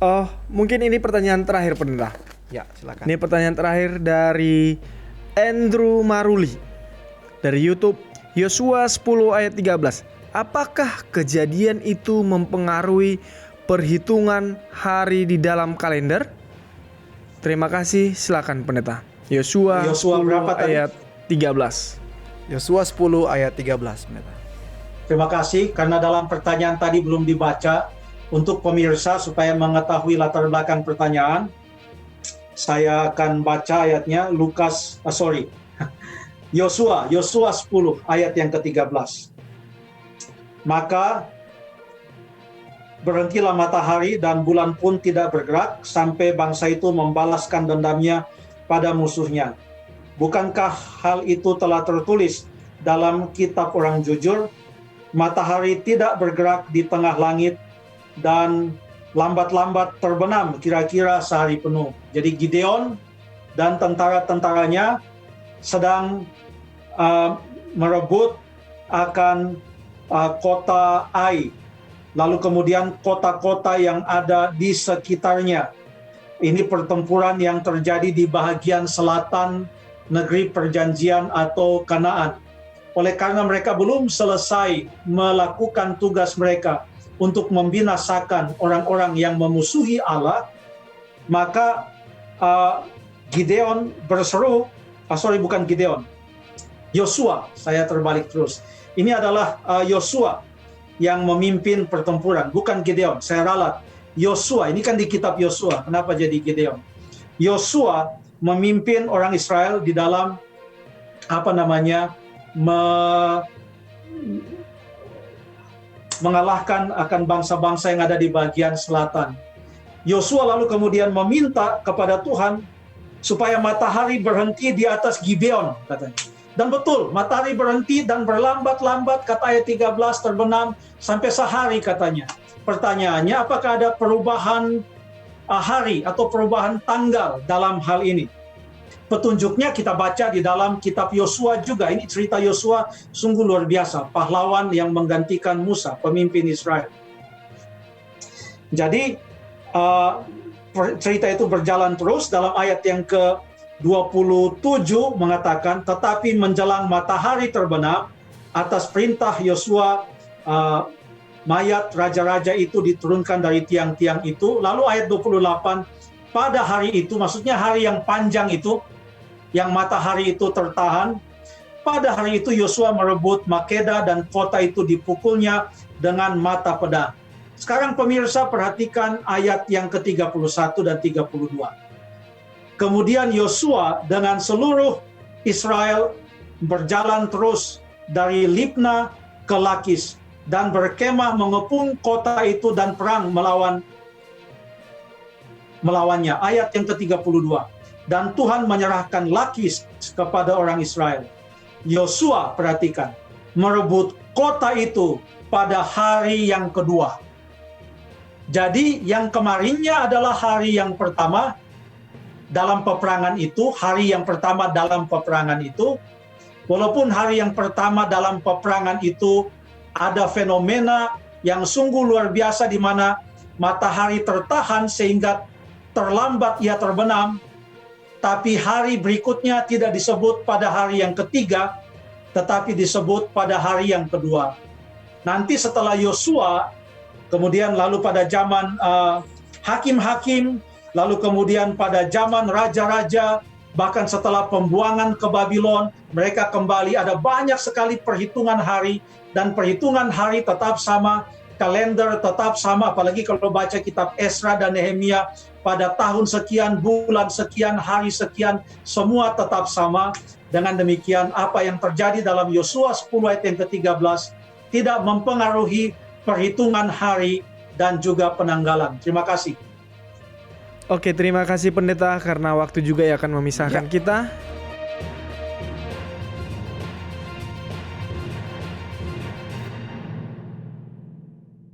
Oh, mungkin ini pertanyaan terakhir pendeta. Ya, silakan. Ini pertanyaan terakhir dari Andrew Maruli dari YouTube. Yosua 10 ayat 13. Apakah kejadian itu mempengaruhi perhitungan hari di dalam kalender? Terima kasih, silakan pendeta. Yosua 10 berapa tadi? ayat 13. Yosua 10 ayat 13, pendeta. Terima kasih karena dalam pertanyaan tadi belum dibaca. Untuk pemirsa supaya mengetahui latar belakang pertanyaan, saya akan baca ayatnya. Yosua 10 ayat yang ke-13. Maka berhentilah matahari dan bulan pun tidak bergerak sampai bangsa itu membalaskan dendamnya pada musuhnya. Bukankah hal itu telah tertulis dalam kitab orang jujur? Matahari tidak bergerak di tengah langit dan lambat-lambat terbenam kira-kira sehari penuh. Jadi Gideon dan tentara-tentaranya sedang merebut akan kota Ai, lalu kemudian kota-kota yang ada di sekitarnya. Ini pertempuran yang terjadi di bahagian selatan negeri perjanjian atau Kanaan. Oleh karena mereka belum selesai melakukan tugas mereka untuk membinasakan orang-orang yang memusuhi Allah, maka Yosua, saya terbalik terus. Ini adalah Yosua yang memimpin pertempuran, bukan Gideon. Saya ralat. Yosua, ini kan di kitab Yosua, kenapa jadi Gideon? Yosua memimpin orang Israel di dalam mengalahkan akan bangsa-bangsa yang ada di bagian selatan. Yosua lalu kemudian meminta kepada Tuhan supaya matahari berhenti di atas Gibeon, katanya. Dan betul, matahari berhenti dan berlambat-lambat, kata ayat 13, terbenam sampai sehari, katanya. Pertanyaannya, apakah ada perubahan hari atau perubahan tanggal dalam hal ini? Petunjuknya kita baca di dalam kitab Yosua juga. Ini cerita Yosua sungguh luar biasa. Pahlawan yang menggantikan Musa, pemimpin Israel. Jadi cerita itu berjalan terus. Dalam ayat yang ke-27 mengatakan, tetapi menjelang matahari terbenam, atas perintah Yosua, mayat raja-raja itu diturunkan dari tiang-tiang itu. Lalu ayat 28, pada hari itu, maksudnya hari yang panjang itu, yang matahari itu tertahan, pada hari itu Yosua merebut Makeda dan kota itu dipukulnya dengan mata pedang. Sekarang pemirsa perhatikan ayat yang ke-31 dan 32. Kemudian Yosua dengan seluruh Israel berjalan terus dari Libna ke Lakis dan berkemah mengepung kota itu dan perang melawannya. Ayat yang ke-32. Dan Tuhan menyerahkan Lakis kepada orang Israel. Yosua, perhatikan, merebut kota itu pada hari yang kedua. Jadi yang kemarinnya adalah hari yang pertama dalam peperangan itu, walaupun hari yang pertama dalam peperangan itu ada fenomena yang sungguh luar biasa di mana matahari tertahan sehingga terlambat ia terbenam, tapi hari berikutnya tidak disebut pada hari yang ketiga, tetapi disebut pada hari yang kedua. Nanti setelah Yosua, kemudian lalu pada zaman hakim-hakim, lalu kemudian pada zaman raja-raja, bahkan setelah pembuangan ke Babylon, mereka kembali, ada banyak sekali perhitungan hari, dan perhitungan hari tetap sama, kalender tetap sama, apalagi kalau baca kitab Esra dan Nehemia, pada tahun sekian, bulan sekian, hari sekian, semua tetap sama. Dengan demikian, apa yang terjadi dalam Yosua 10 ayat yang ke-13 tidak mempengaruhi perhitungan hari dan juga penanggalan. Terima kasih. Oke, terima kasih pendeta karena waktu juga yang akan memisahkan kita.